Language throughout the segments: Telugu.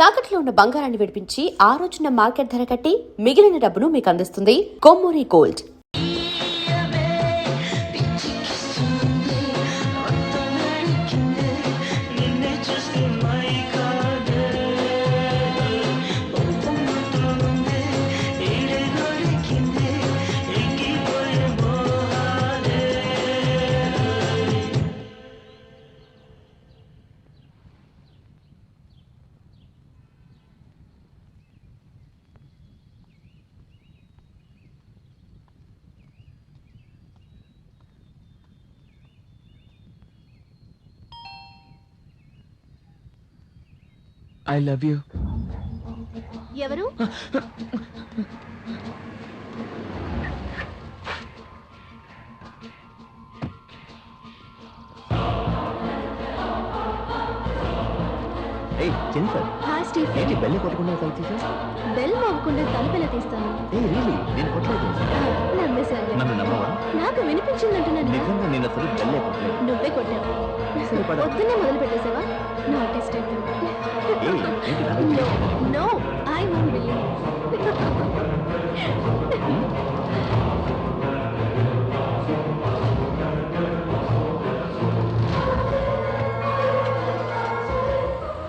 తాకట్లో ఉన్న బంగారాన్ని విడిపించి ఆ రోజున మార్కెట్ ధర కట్టి మిగిలిన డబ్బును మీకు అందిస్తుంది Kommuri gold. I love you. ఎవరు? Hey, Jennifer. Hi Stephen. ఏంటి బెల్ కొట్టకుండా తలుపు తీసా? బెల్ మోగకుండా తలుపెలా తీస్తాను? Hey, really? నేను కొట్టలేదు. నమ్మేశాను. నన్ను నమ్మవా? నాకు వినిపించిందంటున్నాను. నిజంగా నేను అసలు బెల్లే కొట్టలేదు. నువ్వే కొట్టావు. సరే పద. పొద్దున్నే మొదలు పెట్టేసావా? నో టెస్ట్ Hey, ఏంటి నా no no I won't believe.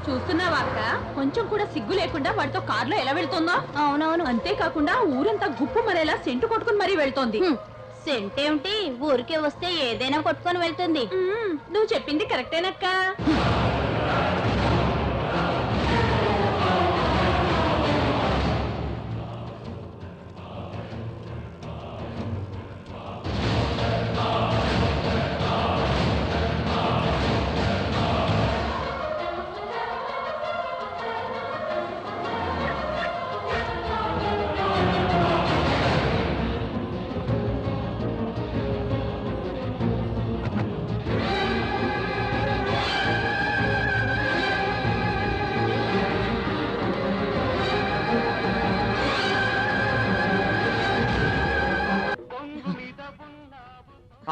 చూస్తున్నావా అక్క, కొంచెం కూడా సిగ్గు లేకుండా వాడితో కార్లో ఎలా వెళ్తుందో. అవునవును. అంతేకాకుండా ఊరంతా గుప్పు మరేలా సెంటు కొట్టుకుని మరీ వెళ్తోంది. సెంట్ ఏమిటి, ఊరికే వస్తే ఏదైనా కొట్టుకొని వెళ్తుంది. నువ్వు చెప్పింది కరెక్టేనక్క.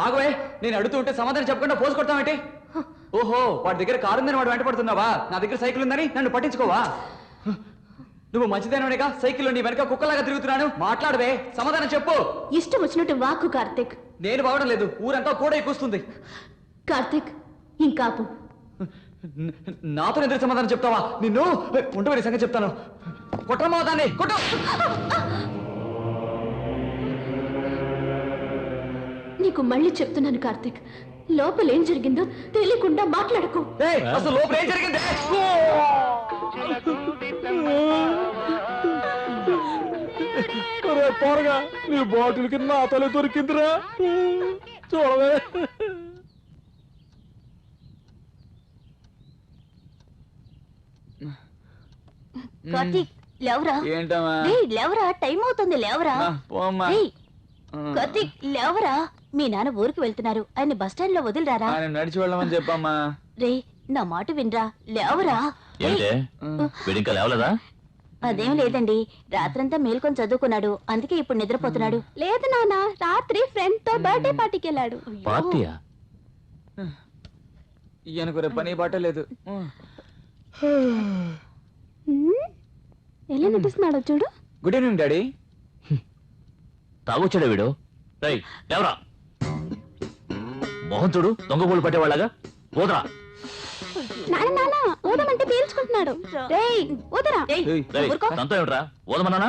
ఆగవే, నేను అడుగుతూ ఉంటే సమాధానం చెప్పకుండా పోసు కొడతామేంటి? ఓహో, వాడి దగ్గర కారు ఉందని వాడు వెంట పడుతున్నావా? నా దగ్గర సైకిల్ ఉందని నన్ను పట్టించుకోవా? నువ్వు మంచిదేనోనేగా సైకిల్లో నీ వెనక కుక్కలాగా తిరుగుతున్నాను. మాట్లాడవే, సమాధానం చెప్పు. ఇష్టం వచ్చినట్టు వాక్కు కార్తిక్. నేను బావడం లేదు, ఊరంతా కూడా కూస్తుంది. కార్తిక్ ఇంకాపు. నాతో ఎదురు సమాధానం చెప్తావా? నిన్ను ఉంటూ సంగతి చెప్తాను. కొట్టమా దాన్ని, కొట్టు. నీకు మళ్ళీ చెప్తున్నాను కార్తిక్, లోపల ఏం జరిగిందో తెలియకుండా మాట్లాడకు. అసలు లోపల ఏం జరిగింది? పోరగా నీ బాటిల్ కింద నా తల దొరికిందిరా, చూడవే. కార్తిక్ లేవరా. ఏంటమ్మా? లేవరా, టైం అవుతుంది. లేవరా కార్తిక్, లేవరా. మీ నాన్న ఊరికి వెళ్తున్నారు, ఆయన బస్ స్టాండ్ లో వదిలిరారా? నడిచి వెళ్ళమని చెప్పమ్మా. రే, నా మాట వినరా, లేవరా. ఇంకా లేవలేదా? అదేం లేదండి, రాత్రంతా మేల్కొని చదువుకున్నాడు, అందుకే ఇప్పుడు నిద్రపోతున్నాడు. లేదు నాన్న, రాత్రి ఫ్రెండ్ తో బర్త్డే పార్టీకి వెళ్ళాడు. పార్టీయా? ఈయనకు రేపు పని బాట లేదు. ఎలా నటిస్తున్నాడో చూడు. Good evening daddy. తాగొచ్చాడా వీడు? రై ఎవరా మోహన్ చూడు, దొంగ పూలు పట్టేవాళ్ళగా. ఊదరా. నాన్న ఊదమంటే పీల్చుకుంటున్నాడు. తంతో ఏమిట్రా, ఊదమన్నానా?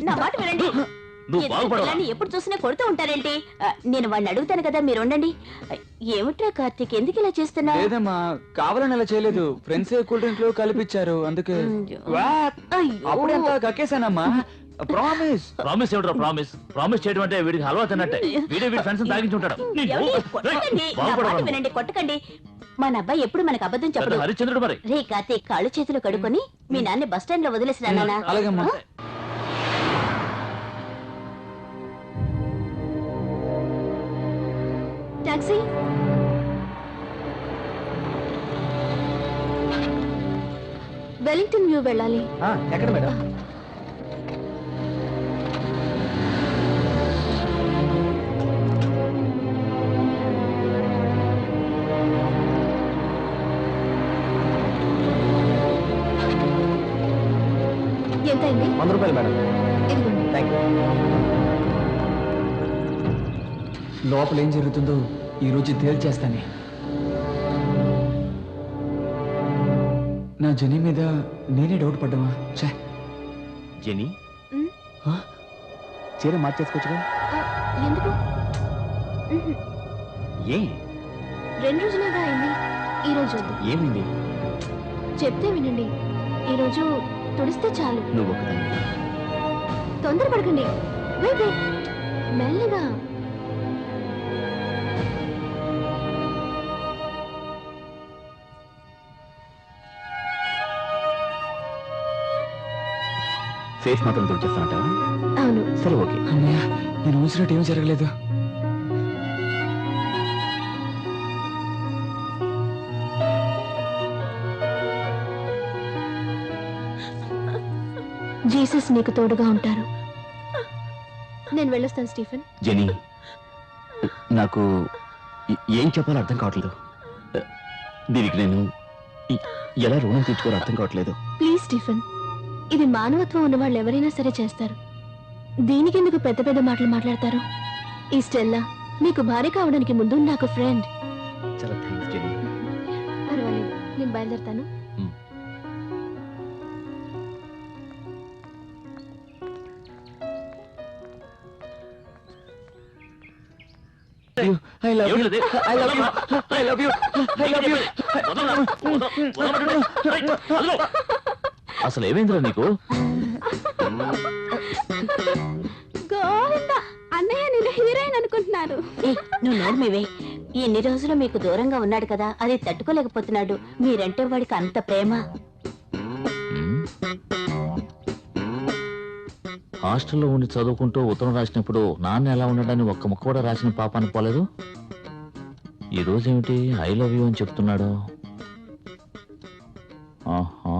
నా మాట వినండి. నువ్వు బాగుపడవా? ఎప్పుడు చూసినా కొడుతూ ఉంటారేంటి? నేను వాడిని అడుగుతాను కదా, మీరు ఉండండి. ఏమిట్రా కార్తీక్, ఎందుకు ఇలా చేస్తున్నావు? లేదమ్మా, కావాలని అలా చేయలేదు. ఫ్రెండ్స్ కూల్ డ్రింక్ లో కలిపిచ్చారు, అందుకే. అప్పుడంతా కక్కేశానమ్మా. ప్రామిస్. ప్రామిస్ ఏమిట్రా ప్రామిస్? ప్రామిస్ చేయడం అంటే వీడికి హల్వా తిన్నట్టే. వీడే వీడి ఫ్రెండ్స్ తాగించి ఉంటాడు. వినండి, కొట్టకండి. మన అబ్బాయి ఎప్పుడు మనకు అబద్ధం చెప్పడు. హరిశ్చంద్రుడు మరి. రే కార్తీక్, కాళ్ళు చేతులు కడుక్కొని మీ నాన్న బస్ స్టాండ్ లో వదిలేసిరా నాన్న. అలాగమ్మా. టాక్సీ. వెలింగ్టన్ వ్యూ వెళ్ళాలి. ఎక్కడ మేడం? ఎంత అయింది? 100 రూపాయలు మేడం. ఇదిగోండి. Thank you. లోపల ఏం జరుగుతుందో ఈ రోజు తేల్చేస్తానే. నా జని మీద నేనే డౌట్ పడ్డావా? ఛే. జెనీ ఉమ్, చీర మార్చేసుకోవచ్చుగా. ఎందుకు? ఉహు, ఏ 2 రోజులుగా అయింది. ఈ రోజు వద్దు. ఏమైంది? చెప్తే వినండి. ఈ రోజు తుడిస్తే చాలు. నువ్వు ఒకదాన్ని. తొందరపడకండి. Wait wait. మెల్లగా. ఫేస్ మాత్రం తుడిచేస్తానంట. అవును. సరే ఓకే. అన్నయ్య, నేను ఊసినట్టు ఏమీ జరగలేదు. జీసస్ నీకు తోడుగా ఉంటారు. నేను వెళ్ళొస్తాను స్టీఫెన్. జెనీ, నాకు ఏం చెప్పాలో అర్థం కావట్లేదు. దీనికి నేను ఎలా రుణం తీర్చుకోవాలో అర్థం కావట్లేదు. ప్లీజ్ స్టీఫెన్, ఇది మానవత్వం ఉన్న వాళ్ళు ఎవరైనా సరే చేస్తారు. దీనికెందుకు పెద్ద పెద్ద మాటలు మాట్లాడతారు? ఈ స్టెల్లా మీకు భార్య కావడానికి ముందు నాకు ఫ్రెండ్. చాలా థ్యాంక్స్ జెనీ. పర్వాలేదు, నేను బయలుదేరుతాను. I love you. I love you. I love you. I love you. అసలు ఏమైందిరా నీకు? గోవిందా, అన్నయ్య నిన్ను హీరోయిన్ అనుకుంటున్నాను. నువ్వు నోర్మివే. ఎన్ని రోజులు మీకు దూరంగా ఉన్నాడు కదా, అది తట్టుకోలేకపోతున్నాడు. మీరంటే వాడికి అంత ప్రేమ. హాస్టల్లో ఉండి చదువుకుంటూ ఉత్తరం రాసినప్పుడు నాన్న ఎలా ఉండడాన్ని ఒక్క ముక్క కూడా రాసిన పాపాన్ని పోలేదు. ఈ రోజు ఏమిటి ఐ లవ్ యూ అని చెప్తున్నాడు? ఆహా.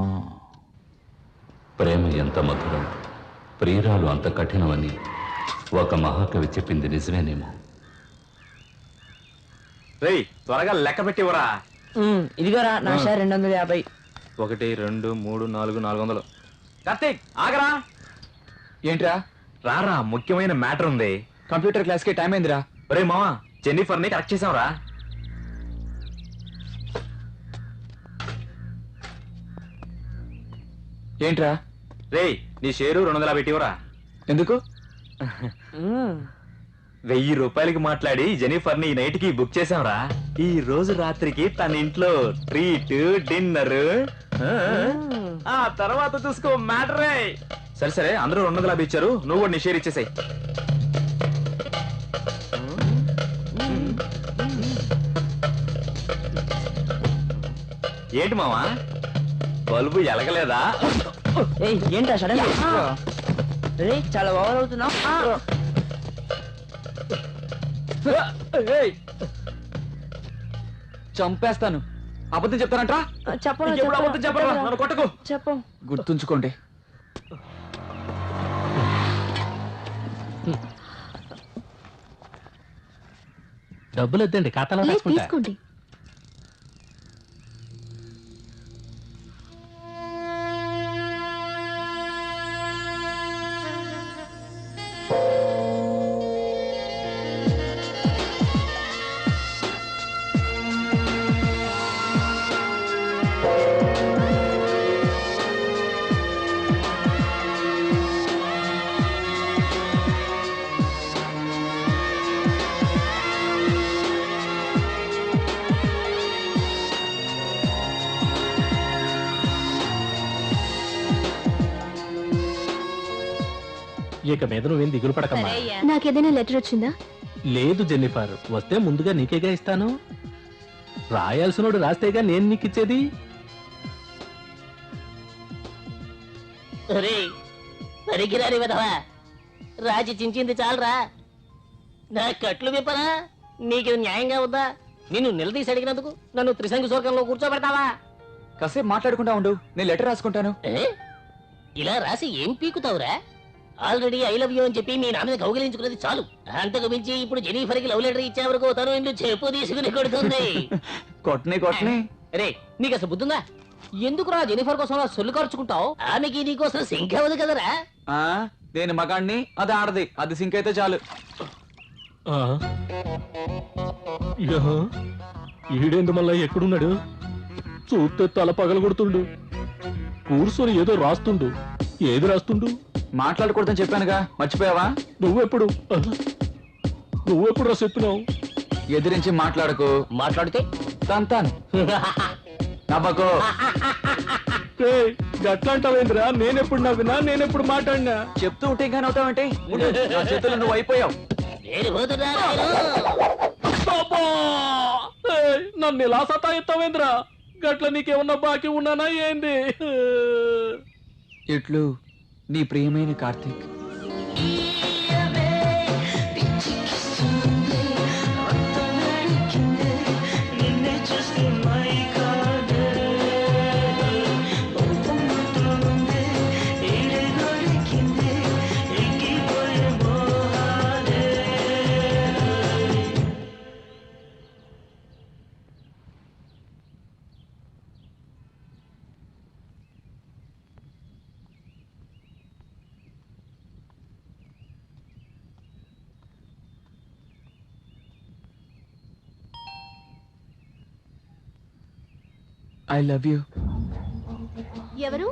ప్రేమ ఎంత మధురం, ప్రియురాలు అంత కఠినమని ఒక మహాకవి చెప్పింది నిజమేనేమో. రేయ్, త్వరగా లెక్క పెట్టివరా. ఇదిగోరా నా షేర్ 250. 1 2 3 4 400. కార్తీక్, ఆగరా. ఏంట్రా? రారా, ముఖ్యమైన మ్యాటర్ ఉంది. కంప్యూటర్ క్లాస్కి టైం అయిందిరా. ఒరే మావా, జెన్నిఫర్ ని కరెక్ట్ చేసావురా. ఏంట్రా? రేయ్, నీ షేరు 250 పెట్టివరా. ఎందుకు? 1000 రూపాయలకి మాట్లాడి జెన్నిఫర్ ని ఈ నైట్ కి బుక్ చేసాంరా. ఈ రోజు రాత్రికి తన ఇంట్లో ట్రీట్, డిన్నర్, ఆ తర్వాత చూసుకో మ్యాటరే. సరే సరే, అందరూ 250 ఇచ్చారు, నువ్వు కూడా నీ షేర్ ఇచ్చేసాయి. ఏంటి మావా, బల్బు ఎలగలేదా? ఏంటా సడన్ చాలా ఓవర్ అవుతున్నావు. చంపేస్తాను. అబద్ధం చెప్తానంట్రా? ఇంకెప్పుడు అబద్ధం చెప్పరా, నన్ను కొట్టకు. చెప్పు. గుర్తుంచుకోండి. డబ్బులు వద్దండి, ఖాతాలో లేదు, రాసుకుంటా. తీసుకోండి. ఇక మీద నువ్వేం దిగులు పడకమ్మా. నాకేదైనా లెటర్ వచ్చిందా? లేదు జెన్నిఫర్, వస్తే ముందుగా నీకేగా ఇస్తాను. రాయాల్సినోడు రాస్తేగా నేను నీకు ఇచ్చేది. పనికిరాని విధవా, రాజీ చించింది చాలరా. నా కట్లు విప్పరా? నీకు న్యాయంగా ఉందా? నిన్ను నిలదీసి అడిగినందుకు నన్ను త్రిశంకు స్వర్గంలో కూర్చోబెడతావా? కాసేపు మాట్లాడుకుంటా ఉండు, నేను లెటర్ రాసుకుంటాను. ఇలా రాసి ఏం పీకుతావురా? ఆల్రెడీ ఐ లవ్ యూ అని చెప్పి మీ నాన్న కౌగిలించుకున్నది చాలు. అంతకు మించి ఇప్పుడు జెనిఫర్ కి లవ్ లెటర్ ఇచ్చే వరకు తను ఇందు చెప్పు తీసుకుని కొడుతుంది. కొట్టని కొట్టని. రే, నీకు అసలు బుద్ధుందా? ఎందుకురా జెనిఫర్ కోసం అలా సొల్లు ఖర్చుకుంటావు? ఆమెకి నీకోసం సింక్ అవ్వదు కదరా. ఆ, నేను మగాడిని, అది ఆడది, అది సింక్ అయితే చాలు. ఈడేందు మళ్ళా ఎక్కడున్నాడు? చూస్తే తల పగలగొడుతుండు, కూర్చొని ఏదో రాస్తుండు. ఏది రాస్తుండు? మాట్లాడకూడదని చెప్పానుగా, మర్చిపోయావా? నువ్వెప్పుడు రా చెప్పినావు? ఎదిరించి మాట్లాడకు. మాట్లాడితే తంతాను. నవ్వకు. గట్లాంటావేంద్రా? నేనెప్పుడు నవ్వినా, నేనెప్పుడు మాట్లాడినా? చెప్తూ ఉంటే ఇంకా నవ్వుతావేంటి? ఉండు, నా చేతుల్లో నువ్వు అయిపోయావు. నేను పోతున్నా నాయనా. నన్ను ఇలా సతాయిస్తావేంద్రా? గట్ల నీకేమన్నా బాకీ ఉన్నానా ఏంది? ఇట్లు నీ ప్రియమైన కార్తీక్. I love you. ఎవరు?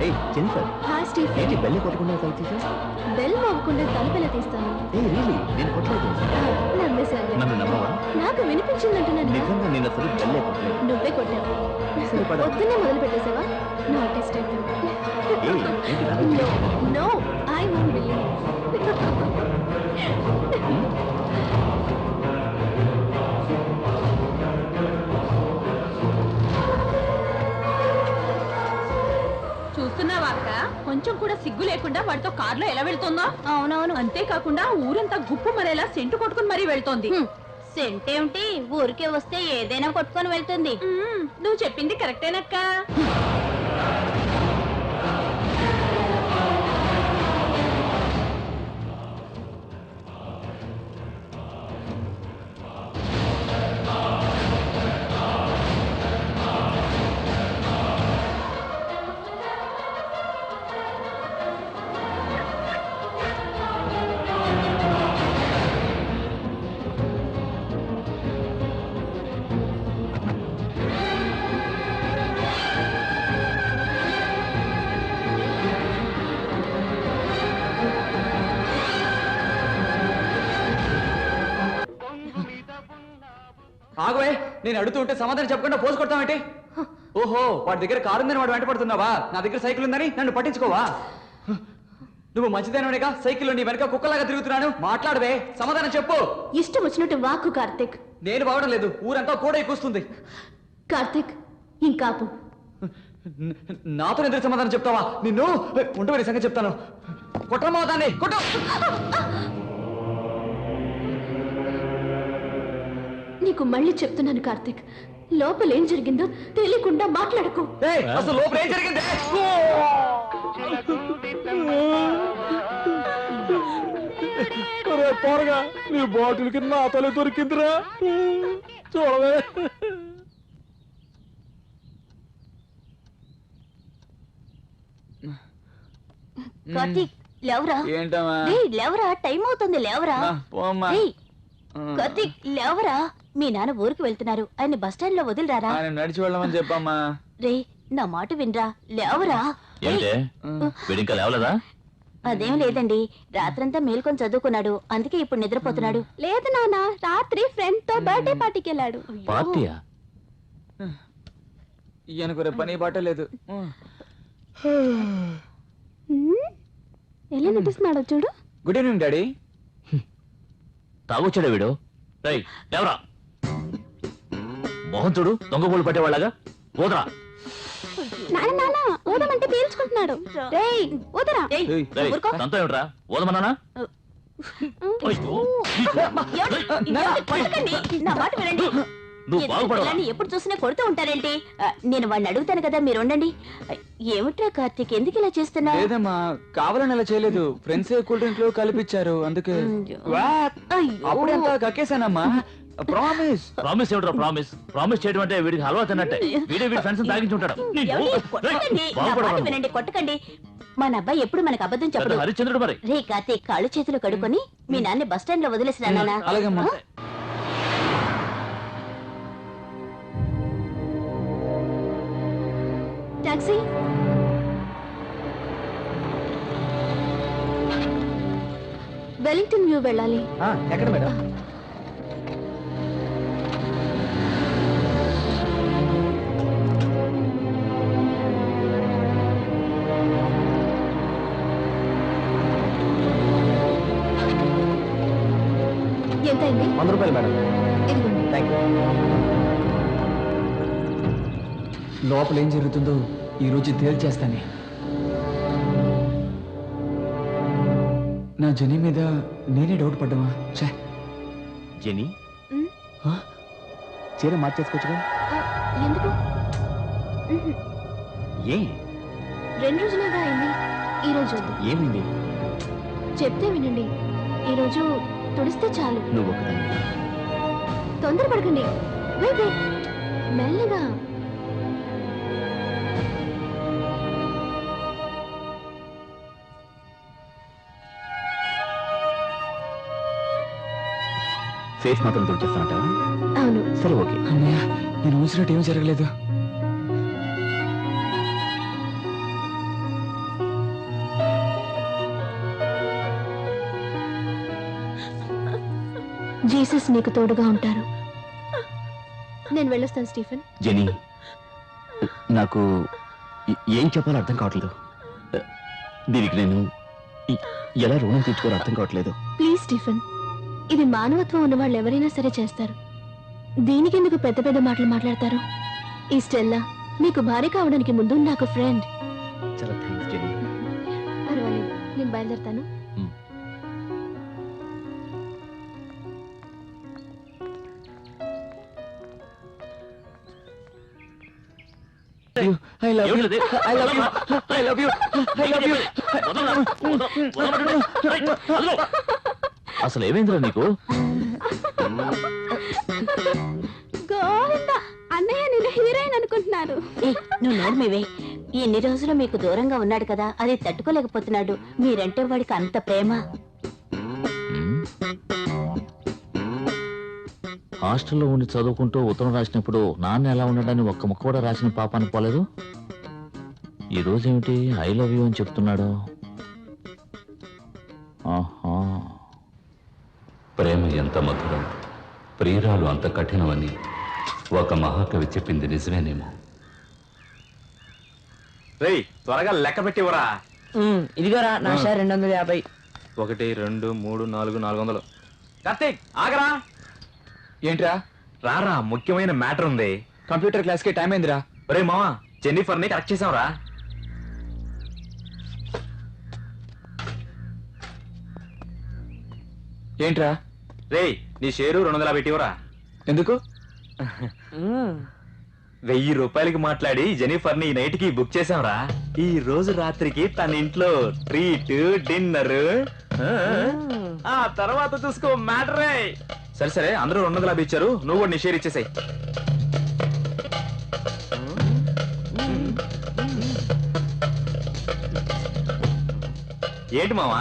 ఏయ్ జెనిఫర్, హాయ్ స్టీవ్. ఏంటి బెల్లి కొట్టకుండా తలుపు తీసావు? బెల్ మోగకుండా తలుపెలా తీస్తాను? ఏయ్ రియలీ, నేను కొట్టలేదు. నమ్మేశాను. నన్ను నమ్మవా? నాకు వినిపించిందంటున్నాను. నిజంగా నేను అసలు బెల్లే కొట్టలేదు. నువ్వే కొట్టావు. సరే, పద. పొద్దున్నే మొదలు పెట్టేసావా? నో టెస్ట్ ఏయ్, ఏంటి నా దగ్గర? No I won't believe. చూస్తున్నావా అక్క, కొంచెం కూడా సిగ్గు లేకుండా వాడితో కార్లో ఎలా వెళ్తుందో. అవునవును. అంతేకాకుండా ఊరంతా గుప్పు మరేలా సెంటు కొట్టుకుని మరీ వెళ్తోంది. సెంటేమిటి, ఊరికే వస్తే ఏదైనా కొట్టుకొని వెళ్తుంది. నువ్వు చెప్పింది కరెక్టేనక్క. ఆగవే, నేను అడుగుతూ ఉంటే సమాధానం చెప్పకుండా పోసు కొడతావేంటి? ఓహో, వాడి దగ్గర కారు ఉందని వాడు వెంట పడుతున్నావా? నా దగ్గర సైకిల్ ఉందని నన్ను పట్టించుకోవా? నువ్వు మంచిదేనోనేగా సైకిల్లో నీ వెనక కుక్కలాగా తిరుగుతున్నాను. మాట్లాడవే, సమాధానం చెప్పు. ఇష్టం వచ్చినట్టు వాక్కు కార్తిక్. నేను బావడం లేదు, ఊరంతా కూడా కూస్తుంది. కార్తిక్ ఇంకాపు. నాతో ఎదురు సమాధానం చెప్తావా? నిన్ను ఉంటూ మరి సంగతి చెప్తాను. కొట్టమా దాన్ని, కొట్టు. నీకు మళ్ళీ చెప్తున్నాను కార్తిక్, లోపల ఏం జరిగిందో తెలియకుండా మాట్లాడకు. ఏయ్, అసలు లోపల ఏం జరిగింది? పోరగా నీ బాటిల్ కింద నా తల దొరికిందిరా, చూడవే. కార్తిక్ లేవరా. ఏంటమ్మా? లేవరా, టైం అవుతుంది, లేవరా. పోమ్మా. కార్తిక్ లేవరా, మీ నాన్న ఊరికి వెళ్తున్నారు, ఆయన బస్ స్టాండ్ లో వదిలిరారా. ఆయన నడిచి వెళ్ళమని చెప్పమ్మా. రే నా మాట వినరా, లేవరా. ఏంటే వీడింకా లేవలేదా? అదేం లేదండి, రాత్రంతా మేల్కొని చదువుకున్నాడు, అందుకే ఇప్పుడు నిద్రపోతున్నాడు. లేదు నాన్న, రాత్రి ఫ్రెండ్ తో బర్త్డే పార్టీకి వెళ్ళాడు. పార్టీయా? ఈయనకు రేపు పని బాట లేదు. ఎలా నటిస్తున్నాడో చూడు. Good evening daddy. తాగొచ్చాడా వీడు? రై ఎవరా మోహన్ చూడు, దొంగ పూలు పట్టేవాళ్ళగా. పోదరా. నాన్న నాన్న ఊదమంటే పీల్చుకుంటున్నాడు. రేయ్ ఊదరా. తంతో ఏమిట్రా, ఓదమన్నానా? నా మాట వినండి. నువ్వు ఎందుకు బాగుపడవా పిల్లాన్ని ఎప్పుడు చూసినా కొడుతూ ఉంటారేంటి? నేను వాడిని అడుగుతాను కదా, మీరు ఉండండి. ఏమిట్రా కార్తీక్, ఎందుకు ఇలా చేస్తున్నావు? లేదమ్మా, కావాలని అలా చేయలేదు. ఫ్రెండ్స్ కూల్ డ్రింక్ లో కలిపిచ్చారు అందుకే. అప్పుడంతా కక్కేశానమ్మా. ప్రామిస్. ప్రామిస్ ఏమిట్రా ప్రామిస్? ప్రామిస్ చేయడం అంటే వీడికి హల్వా తిన్నట్టే. వీడే వీడి ఫ్రెండ్స్ తాగించి ఉంటాడు. కొట్టకండి, నా మాట వినండి, కొట్టకండి. మన అబ్బాయి ఎప్పుడు మనకు అబద్ధం చెప్పడు. హరిశ్చంద్రుడు మరి. రే కార్తీక్, కాళ్ళు చేతులు కడుక్కొని మీ నాన్న బస్ స్టాండ్ లో వదిలేసిరా నాన్న. అలాగమ్మా. టాక్సీ. వెలింగ్టన్ వ్యూ వెళ్ళాలి. ఎక్కడ మేడం? ఎంత అయింది? 100 రూపాయలు మేడం. ఇదిగోండి. Thank you. లోపల ఏం జరుగుతుందో ఈ రోజు తేల్చేస్తానే. నా జని మీద నేనే డౌట్ పడ్డామా? ఛే, జెనీ ఉమ్, చీర మార్చేసుకోవచ్చుగా. ఎందుకు? ఏ 2 రోజులుగా అయింది. ఈ రోజు వద్దు. ఏమైంది? చెప్తే వినండి. ఈ రోజు తుడిస్తే చాలు. నువ్వు ఒకదాన్ని. తొందరపడకండి. వెయిట్ వెయిట్, మెల్లగా. ఫేస్ మాత్రం తుడిచేస్తానంట. అవును. సరే ఓకే. అన్నయ్య, నేను ఊసినట్టు ఏమీ జరగలేదు. జీసస్ నీకు తోడుగా ఉంటారు. నేను వెళ్ళొస్తాను స్టీఫెన్. జెనీ, నాకు ఏం చెప్పాలో అర్థం కావట్లేదు. దీనికి నేను ఎలా రుణం తీర్చుకోవాలో అర్థం కావట్లేదు. ప్లీజ్ స్టీఫెన్, ఇది మానవత్వం ఉన్న వాళ్ళు ఎవరైనా సరే చేస్తారు. దీనికెందుకు పెద్ద పెద్ద మాటలు మాట్లాడతారు? ఈ స్టెల్లా మీకు భార్య కావడానికి ముందు నాకు ఫ్రెండ్. చాలా థ్యాంక్స్ జెనీ. పర్వాలేదు, నేను బయలుదేరుతాను. I love you. I love you. I love you. I love you. అసలు ఏమైందిరా నీకు? గోవిందా, అన్నయ్య నిన్ను హీరోయిన్ అనుకుంటున్నాను. నువ్వు నోర్మివే. ఎన్ని రోజులు మీకు దూరంగా ఉన్నాడు కదా, అది తట్టుకోలేకపోతున్నాడు. మీరంటే వాడికి అంత ప్రేమ. హాస్టల్లో ఉండి చదువుకుంటూ ఉత్తరం రాసినప్పుడు నాన్న ఎలా ఉండడని ఒక్క ముక్క కూడా రాసిన పాపాన్ని పోలేదు. ఈ రోజేమిటి ఐ లవ్ యూ అని చెప్తున్నాడు? ఆహా, ప్రేమ ఎంత మధురం, ప్రియురాలు అంత కఠినమని ఒక మహాకవి చెప్పింది నిజమేనేమో. రేయ్, త్వరగా లెక్క పెట్టివరా. ఇదిగోరా నా షేర్ 250. 1 2 3 4 400. కార్తీక్ ఆగరా. ఏంట్రా? రారా, ముఖ్యమైన మ్యాటర్ ఉంది. కంప్యూటర్ క్లాస్ కి టైం అయిందిరా. ఒరే మావా, జెన్నిఫర్ ని కరెక్ట్ చేసావురా. ఏంట్రా? రేయ్, నీ షేరు 250 పెట్టివరా. ఎందుకు? 1000 రూపాయలకి మాట్లాడి జెనిఫర్ ని ఈ నైట్ కి బుక్ చేసాంరా. ఈ రోజు రాత్రికి తన ఇంట్లో ట్రీట్ డిన్నర్, ఆ తర్వాత చూసుకో మ్యాటరే. సరే సరే, అందరూ 250 ఇచ్చారు, నువ్వు కూడా నీ షేర్ ఇచ్చేసాయి. ఏంటి మావా,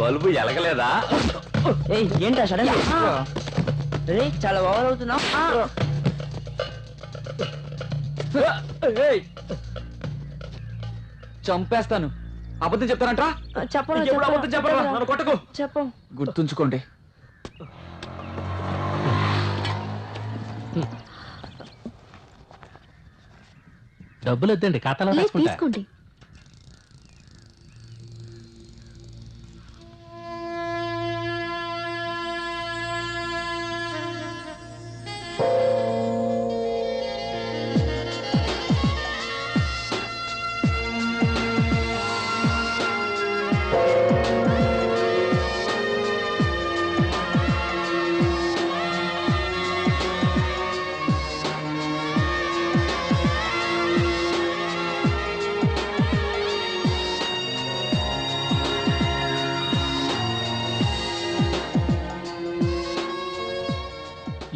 బల్బు ఎలగలేదా? ఏంటా సడన్ చాలా ఓవర్ అవుతున్నావు. చంపేస్తాను. అబద్ధం చెప్తానంట్రా? ఇంకెప్పుడు అబద్ధం చెప్పరా, నన్ను కొట్టకు. చెప్పు. గుర్తుంచుకోండి. డబ్బులు వద్దండి, ఖాతాలో లేదు, రాసుకుంటా. తీసుకోండి.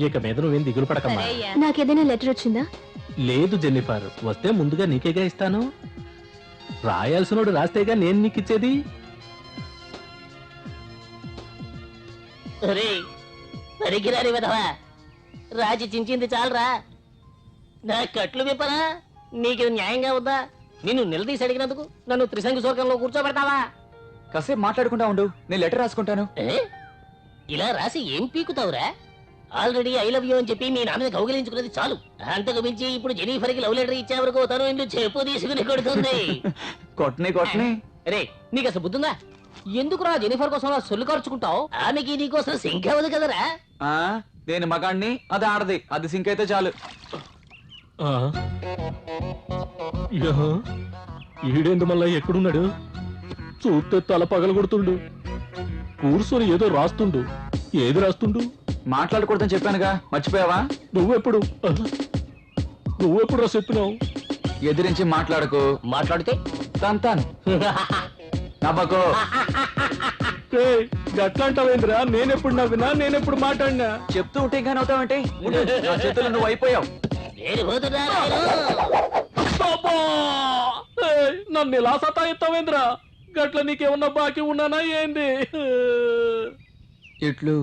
ఇక మీద నువ్వేం దిగులు పడకమ్మా. నాకేదైనా లెటర్ వచ్చిందా? లేదు జెన్నిఫర్, వస్తే ముందుగా నీకేగా ఇస్తాను. రాయాల్సినోడు రాస్తేగా నేను నీకు ఇచ్చేది. పనికిరాని విధవా, రాజీ చించింది చాలరా. నా కట్లు విప్పనా? నీకు న్యాయంగా ఉందా? నిన్ను నిలదీసి అడిగినందుకు నన్ను త్రిశంకు స్వర్గంలో కూర్చోబెడతావా? కాసేపు మాట్లాడుకుంటా ఉండు, నేను లెటర్ రాసుకుంటాను. ఇలా రాసి ఏం పీకుతావురా? ఆల్రెడీ ఐ లవ్ యూ అని చెప్పి మీ నాన్న కౌగిలించుకున్నది చాలు. అంతకు మించి ఇప్పుడు జెనిఫర్ కి లవ్ లెటర్ ఇచ్చే వరకు తను ఇందు చెప్పు తీసుకుని కొడుతుంది. కొట్టని రే, నీకు అసలు బుద్ధుందా? ఎందుకురా జెనిఫర్ కోసం సొల్లు ఖర్చుకుంటావు? ఆమెకి నీకోసం సింక్ అవ్వదు కదరా. నేను మగాడిని, అది ఆడది, అది సింక్ అయితే చాలు. ఈడేందు మళ్ళా ఎక్కడున్నాడు? చూస్తే తల పగల కొడుతుండు. కూర్చొని ఏదో రాస్తుండు. ఏది రాస్తుండు? మాట్లాడకూడదని చెప్పానుగా, మర్చిపోయావా? నువ్వెప్పుడు రా చెప్పినావు? ఎదిరించి మాట్లాడకు. మాట్లాడితే తంతాను. నవ్వకు. గట్లాంటావేంద్రా? నేనెప్పుడు నవ్వినా, నేనెప్పుడు మాట్లాడినా? చెప్తూ ఉంటే ఇంకా నవ్వుతావంటే? నా చేతులు నువ్వు అయిపోయావు. నన్ను ఇలా సతాయిస్తావేంద్రా? గట్ల నీకేమన్నా బాకీ ఉన్నానా ఏంది? ఇట్లు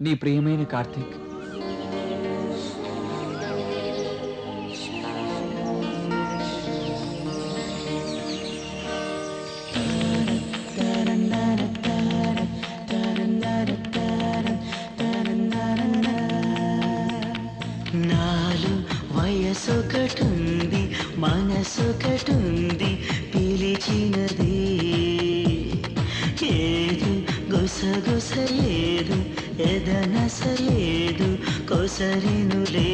నీ ప్రియమైన కార్తీక్. నాలు వయసొకటుంది, మనసొకటుంది, పిలిచినది ఏదు గుసగుసలేదు, ఎదనసలేదు, కొసరినులే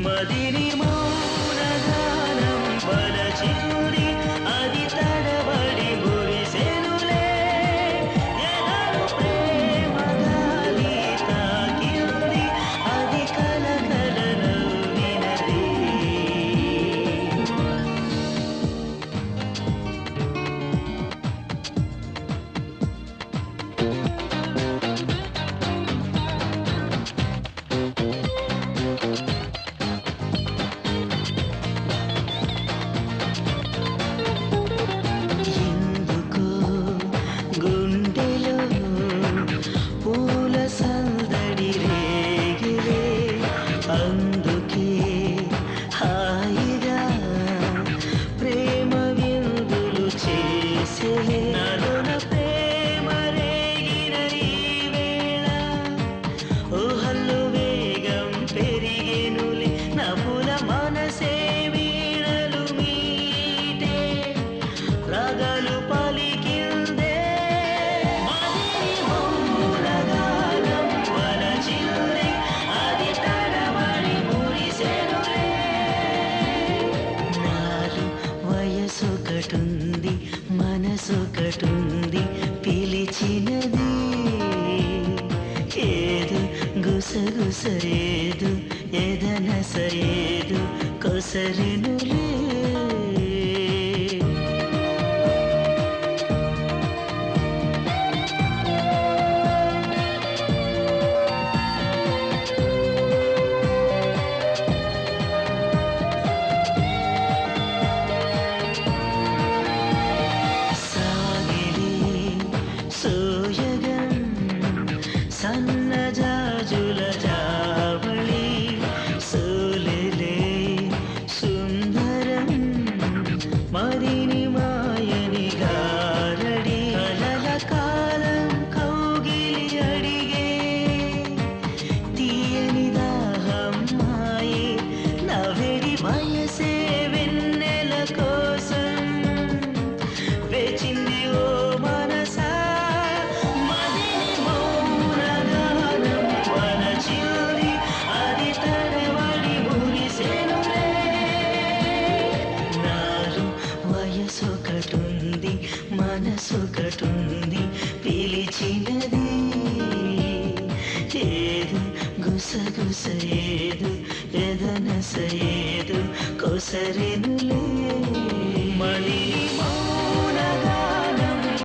మదిని మౌనగానం వలచినుడి, అది తడబడి మురిసెనులే, ఎదను ప్రేమ గాలి తాకింది, అది కలకల నవ్వినది. ఎందుకో గుండెలో పూల సందడి రేగిలే, అందుకే హాయిగా ప్రేమ విందులు చేసే, నలున ప్రేమ రేగిన ఈ వేళ, ఊహల్లో వేగం పెరిగెనులే, నవ్వుల మనసే వీణలు మీటే, రాగాలు పలికిందే, మదిని మౌనగానం వలచిందే, అది తడబడి మురిసెనులే. నాలు వయసొకటుంది, మనసొకటుంది, పిలిచినది ఏదు గుసగుసలేదు, ఎదనసలేదు, కొసరినులే. సాగిలే సోయగం సన్నజాజుల జావళి, సోలెలే సుందరం మదిని మాయని గారడి, కలల కాలం కౌగిలి అడిగే, తీయని దాహం మాయే, నవ్వెడి వయసే వెన్నెల కోసం వేచింది ఓ మనసా, మదిని మౌనగానం వలచింది, అది తడబడి మురిసెనులే. నాలు వయసొకటుంది, మనసొకటుంది, పిలిచినది ఏదు గుసగుసలేదు, ఎదనసలేదు, కొసరెనులే మదిని